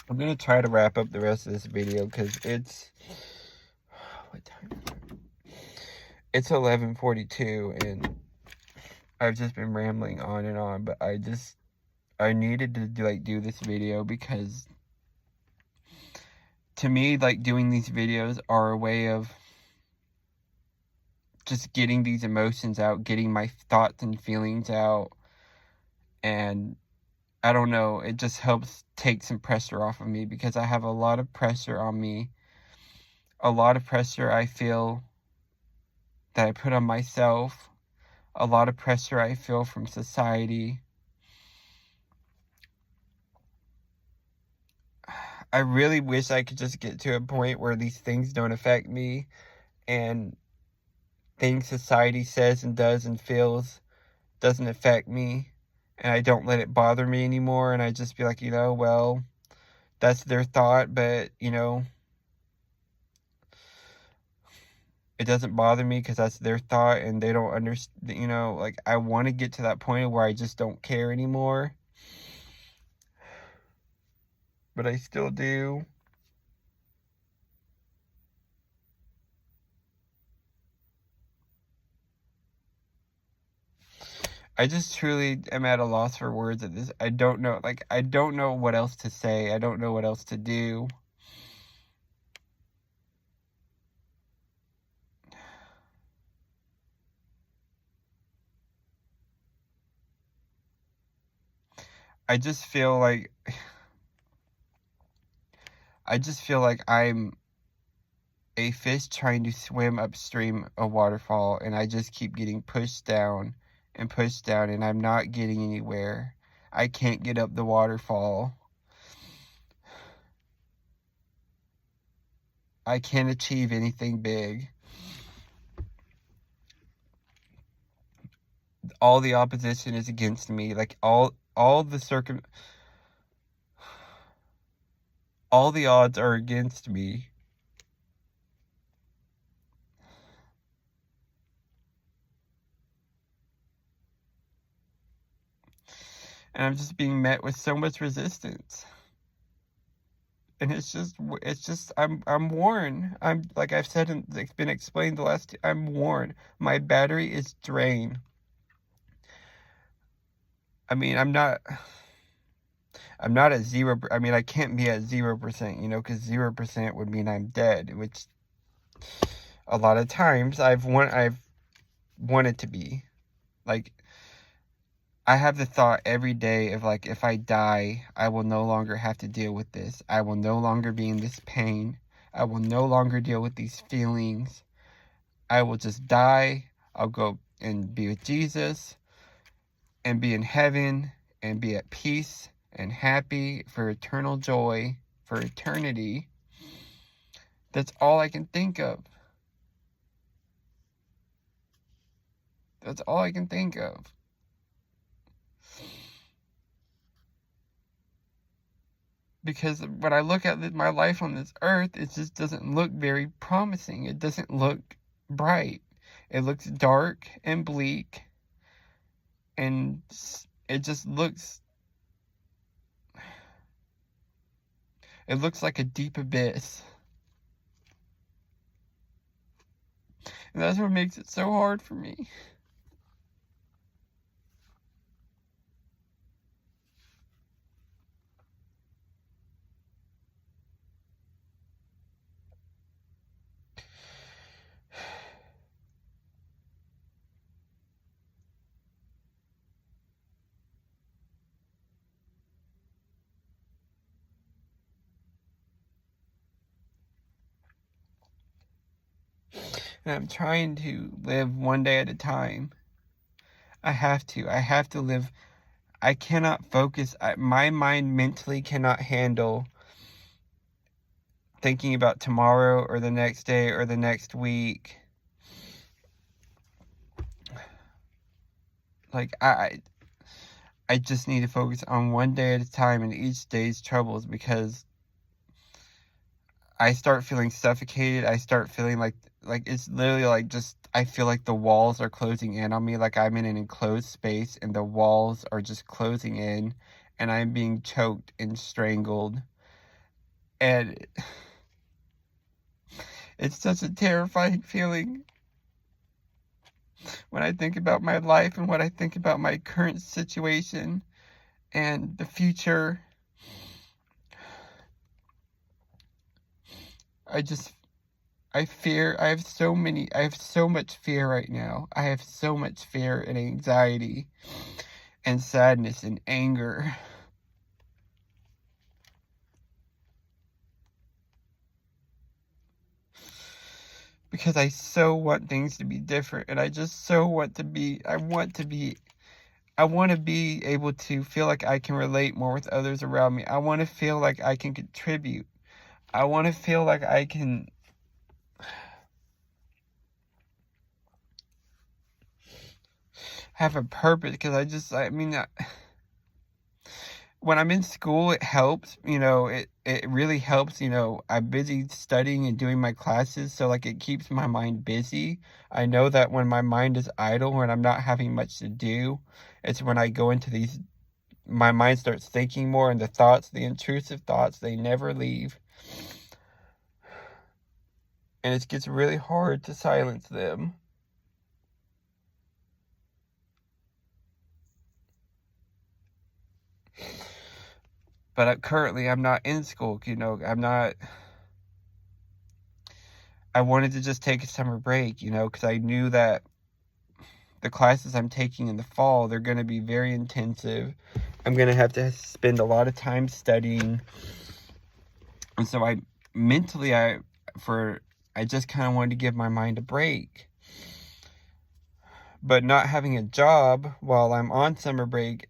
I'm going to try to wrap up the rest of this video because it's... What time is it? It's 11:42 and I've just been rambling on and on, but I needed to do this video because to me, like, doing these videos are a way of just getting these emotions out, getting my thoughts and feelings out, and I don't know, it just helps take some pressure off of me because I have a lot of pressure on me, a lot of pressure I feel that I put on myself, a lot of pressure I feel from society. I really wish I could just get to a point where these things don't affect me and things society says and does and feels doesn't affect me and I don't let it bother me anymore and I just be like, well, that's their thought, but, it doesn't bother me because that's their thought and they don't understand, like, I want to get to that point where I just don't care anymore. But I still do. I just truly am at a loss for words at this. I don't know, I don't know what else to say. I don't know what else to do. I just feel like I'm a fish trying to swim upstream a waterfall and I just keep getting pushed down and I'm not getting anywhere. I can't get up the waterfall. I can't achieve anything big. All the opposition is against me. Like all the odds are against me. And I'm just being met with so much resistance. And it's just, I'm worn. I'm, like I've said, and it's been explained I'm worn. My battery is drained. I mean, I'm not at 0, I mean, I can't be at 0%, because 0% would mean I'm dead, which a lot of times I've wanted to be. Like, I have the thought every day of, like, if I die, I will no longer have to deal with this. I will no longer be in this pain. I will no longer deal with these feelings. I will just die. I'll go and be with Jesus and be in heaven and be at peace and happy for eternal joy, for eternity. That's all I can think of. That's all I can think of. Because when I look at my life on this earth, it just doesn't look very promising. It doesn't look bright. It looks dark and bleak. And it just looks... It looks like a deep abyss. And that's what makes it so hard for me. And I'm trying to live one day at a time. I have to live. I cannot focus. My mind mentally cannot handle thinking about tomorrow or the next day or the next week. Like, I just need to focus on one day at a time and each day's troubles, because I start feeling suffocated. I start feeling like it's literally like just, I feel like the walls are closing in on me, like I'm in an enclosed space and the walls are just closing in and I'm being choked and strangled. And it's such a terrifying feeling when I think about my life and what I think about my current situation and the future. I fear, I have so much fear right now. I have so much fear and anxiety and sadness and anger. Because I so want things to be different, and I just so want to be, I want to be able to feel like I can relate more with others around me. I want to feel like I can contribute. I want to feel like I can have a purpose, because when I'm in school, it helps, it really helps, I'm busy studying and doing my classes, so, like, it keeps my mind busy. I know that when my mind is idle, when I'm not having much to do, it's when I go into my mind starts thinking more, and the intrusive thoughts, they never leave. And it gets really hard to silence them. But currently, I'm not in school, I wanted to just take a summer break, because I knew that the classes I'm taking in the fall, they're going to be very intensive. I'm going to have to spend a lot of time studying. And so I just kind of wanted to give my mind a break. But not having a job while I'm on summer break,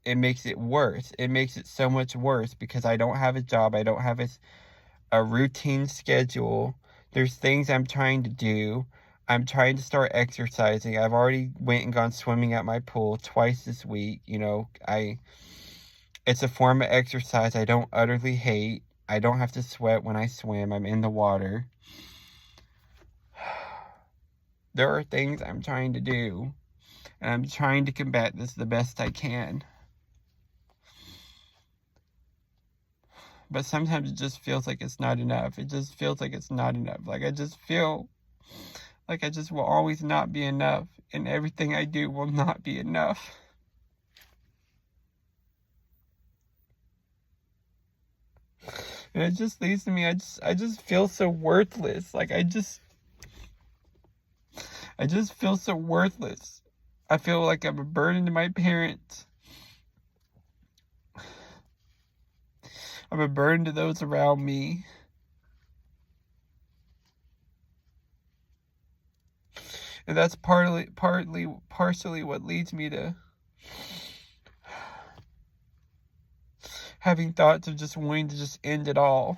it makes it worse. It makes it so much worse because I don't have a job. I don't have a routine schedule. There's things I'm trying to do. I'm trying to start exercising. I've already went and gone swimming at my pool twice this week. It's a form of exercise I don't utterly hate. I don't have to sweat when I swim. I'm in the water. There are things I'm trying to do, and I'm trying to combat this the best I can. But sometimes it just feels like it's not enough. It just feels like it's not enough. Like, I just feel like I just will always not be enough, and everything I do will not be enough. And it just leads to me, I just feel so worthless. Like, I just feel so worthless. I feel like I'm a burden to my parents. I'm a burden to those around me. And that's partially what leads me to having thoughts of just wanting to just end it all.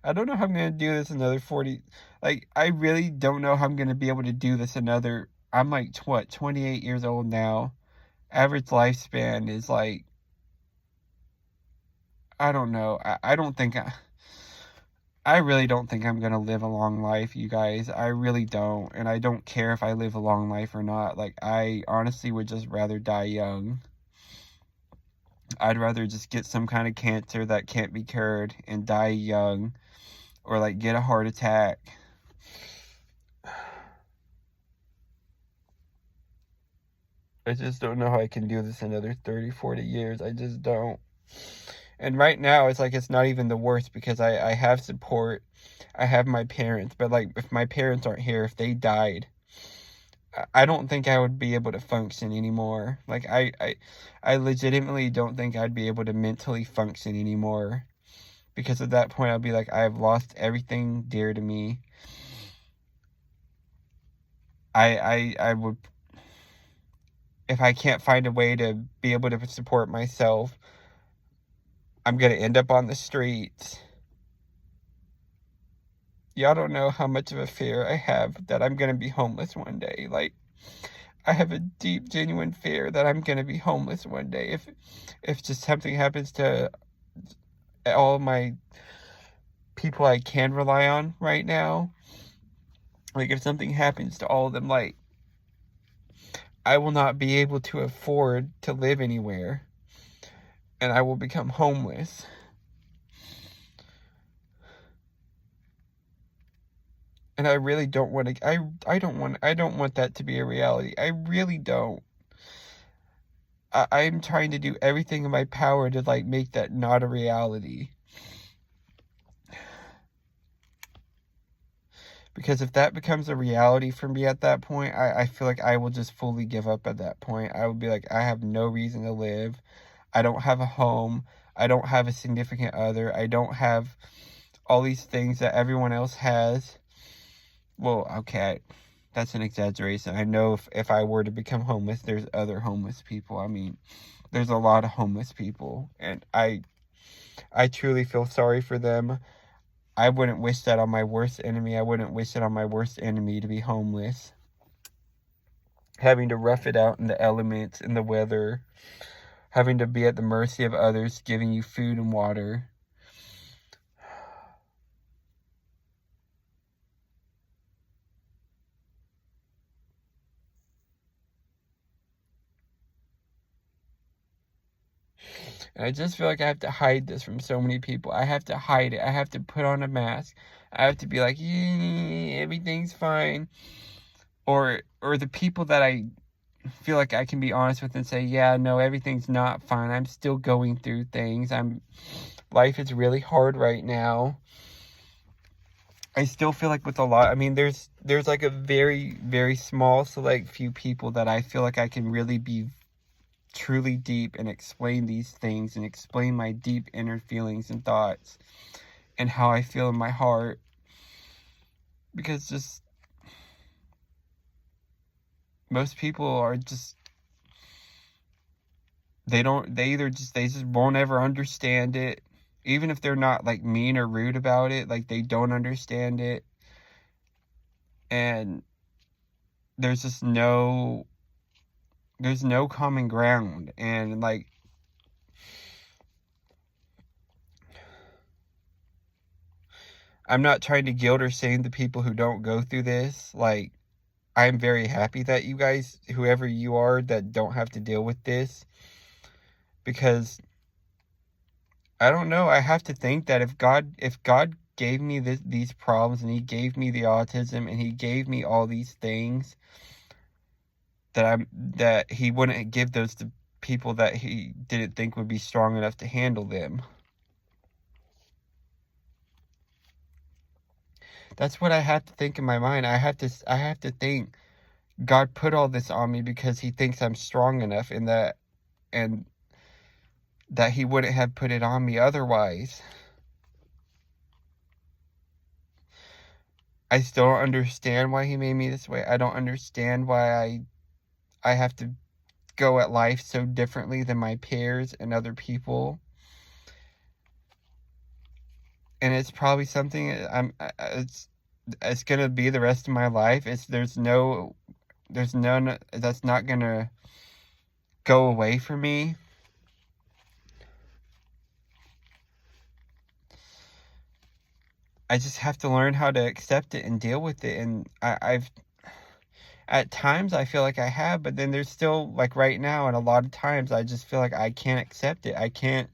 I don't know how I'm going to do this another 40. Like, I really don't know how I'm going to be able to do this another. I'm like, 28 years old now. Average lifespan is like, I don't know. I really don't think I'm going to live a long life, you guys. I really don't. And I don't care if I live a long life or not. Like, I honestly would just rather die young. I'd rather just get some kind of cancer that can't be cured and die young. Or, like, get a heart attack. I just don't know how I can do this another 30, 40 years. I just don't. And right now, it's like it's not even the worst because I have support. I have my parents. But, like, if my parents aren't here, if they died, I don't think I would be able to function anymore. Like, I legitimately don't think I'd be able to mentally function anymore. Because at that point, I'll be like, I have lost everything dear to me. I would, if I can't find a way to be able to support myself, I'm going to end up on the streets. Y'all don't know how much of a fear I have that I'm going to be homeless one day. Like, I have a deep, genuine fear that I'm going to be homeless one day. If just something happens to all my people I can rely on right now, Like, if something happens to all of them, like, I will not be able to afford to live anywhere, and I will become homeless. And I really don't want to, I don't want that to be a reality. I really don't. I'm trying to do everything in my power to, like, make that not a reality. Because if that becomes a reality for me at that point, I feel like I will just fully give up at that point. I will be like, I have no reason to live. I don't have a home. I don't have a significant other. I don't have all these things that everyone else has. Well, okay, that's an exaggeration. I know if I were to become homeless, there's other homeless people. I mean, there's a lot of homeless people, and I truly feel sorry for them. I wouldn't wish that on my worst enemy. I wouldn't wish it on my worst enemy to be homeless. Having to rough it out in the elements, in the weather. Having to be at the mercy of others, giving you food and water. And I just feel like I have to hide this from so many people. I have to hide it. I have to put on a mask. I have to be like, yeah, everything's fine. Or the people that I feel like I can be honest with and say, yeah, no, everything's not fine. I'm still going through things. Life is really hard right now. I still feel like with a lot, I mean, there's like a very, very small select few people that I feel like I can really be truly deep and explain these things and explain my deep inner feelings and thoughts and how I feel in my heart. Because just most people are just, they just won't ever understand it. Even if they're not, like, mean or rude about it, like, they don't understand it. And there's just there's no common ground. And, like, I'm not trying to guilt or shame the people who don't go through this. Like, I'm very happy that you guys, whoever you are, that don't have to deal with this. Because, I don't know, I have to think that if God gave me these problems, and he gave me the autism, and he gave me all these things, that he wouldn't give those to people that he didn't think would be strong enough to handle them. That's what I have to think in my mind. I have to think God put all this on me because he thinks I'm strong enough, and that he wouldn't have put it on me otherwise. I still don't understand why he made me this way. I don't understand why I have to go at life so differently than my peers and other people. And it's probably something it's gonna be the rest of my life. There's none that's not gonna go away from me. I just have to learn how to accept it and deal with it. And I've at times I feel like I have, but then there's still, like, right now, and a lot of times I just feel like I can't accept it. I can't,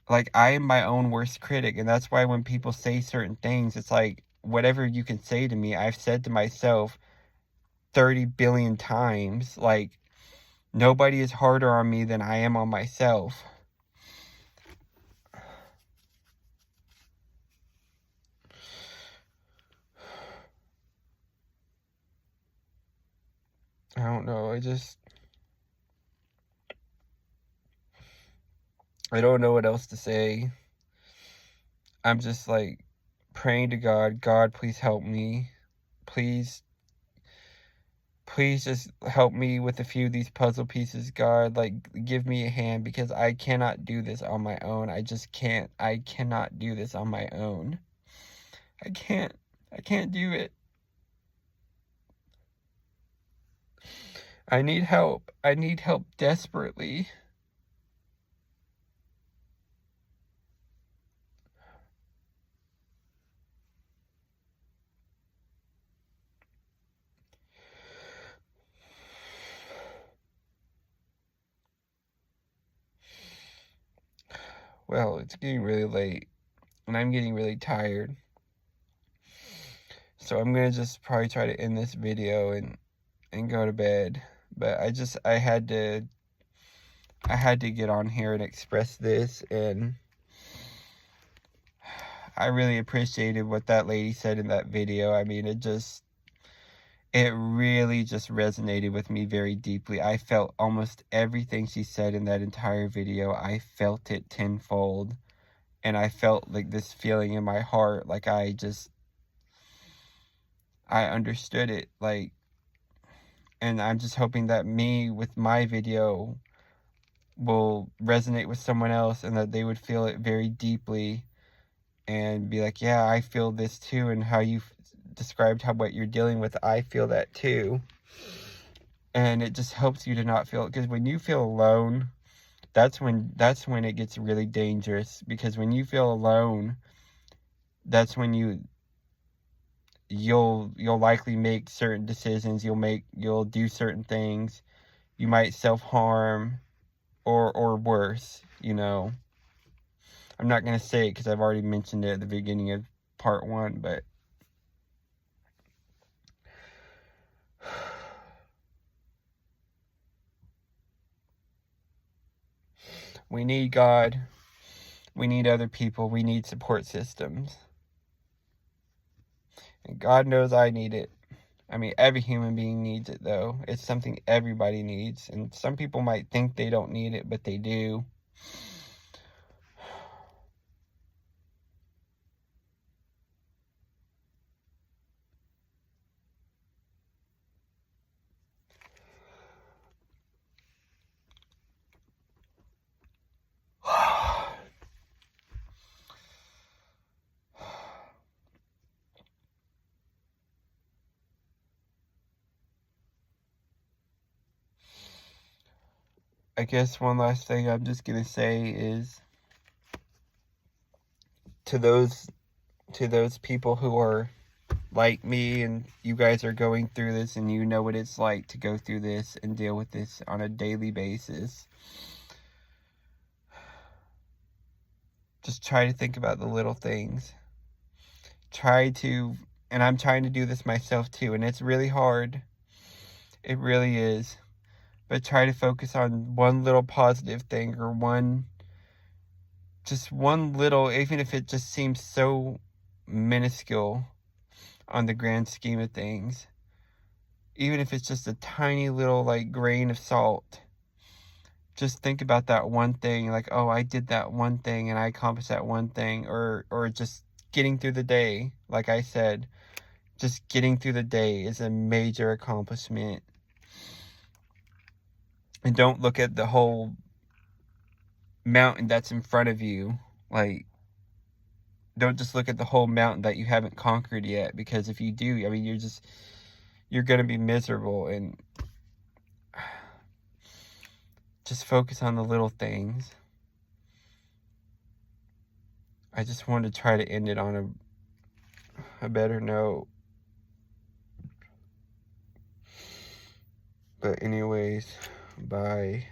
like, I am my own worst critic. And that's why when people say certain things, it's like, whatever you can say to me, I've said to myself 30 billion times. Like, nobody is harder on me than I am on myself. I don't know. I don't know what else to say. I'm just, like, praying to God. God, please help me. Please just help me with a few of these puzzle pieces, God. Like, give me a hand, because I cannot do this on my own. I just can't. I cannot do this on my own. I can't do it. I need help. I need help desperately. well, it's getting really late, and I'm getting really tired. So I'm gonna just probably try to end this video and go to bed. But I had to get on here and express this, and I really appreciated what that lady said in that video. I mean, it really just resonated with me very deeply. I felt almost everything she said in that entire video. I felt it tenfold. And I felt like this feeling in my heart, like I understood it, like, and I'm just hoping that me with my video will resonate with someone else, and that they would feel it very deeply and be like, yeah, I feel this too, and how you described what you're dealing with, I feel that too. And it just helps you to not feel it, because when you feel alone, that's when it gets really dangerous, because when you feel alone, that's when you'll likely make certain decisions, you'll do certain things, you might self-harm, or worse, you know. I'm not going to say it because I've already mentioned it at the beginning of part 1, but we need God, we need other people, we need support systems. And God knows I need it. I mean, every human being needs it, though. It's something everybody needs. And some people might think they don't need it, but they do. I guess one last thing I'm just going to say is to those people who are like me, and you guys are going through this, and you know what it's like to go through this and deal with this on a daily basis. Just try to think about the little things. And I'm trying to do this myself too, and it's really hard. It really is. But try to focus on one little positive thing, or just one little, even if it just seems so minuscule on the grand scheme of things. Even if it's just a tiny little, like, grain of salt. Just think about that one thing, like, oh, I did that one thing and I accomplished that one thing, or just getting through the day. Like I said, just getting through the day is a major accomplishment. And don't look at the whole mountain that's in front of you. Like, don't just look at the whole mountain that you haven't conquered yet, because if you do, I mean, you're going to be miserable. And just focus on the little things. I just wanted to try to end it on a better note. But anyways, bye.